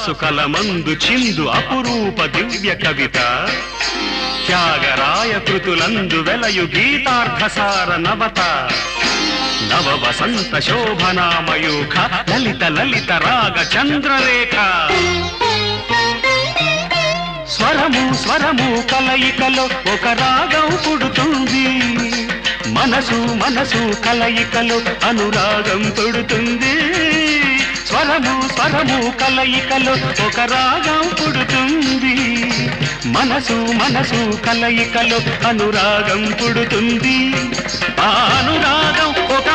సుకలమందు చిందు అపురూప దివ్య కవిత త్యాగరాయ కృతులందు వెలయు గీతార్థసార నవత నవ వసంత శోభనామయూఖ లలిత లలిత రాగ చంద్రరేఖ స్వరము స్వరము కలయికలో ఒక రాగం పుడుతుంది మనసు మనసు కలయికలో అనురాగం పుడుతుంది స్వరము స్వరము కలయికలో ఒక రాగం పుడుతుంది మనసు మనసు కలయికలో అనురాగం పుడుతుంది ఆ అనురాగం ఒక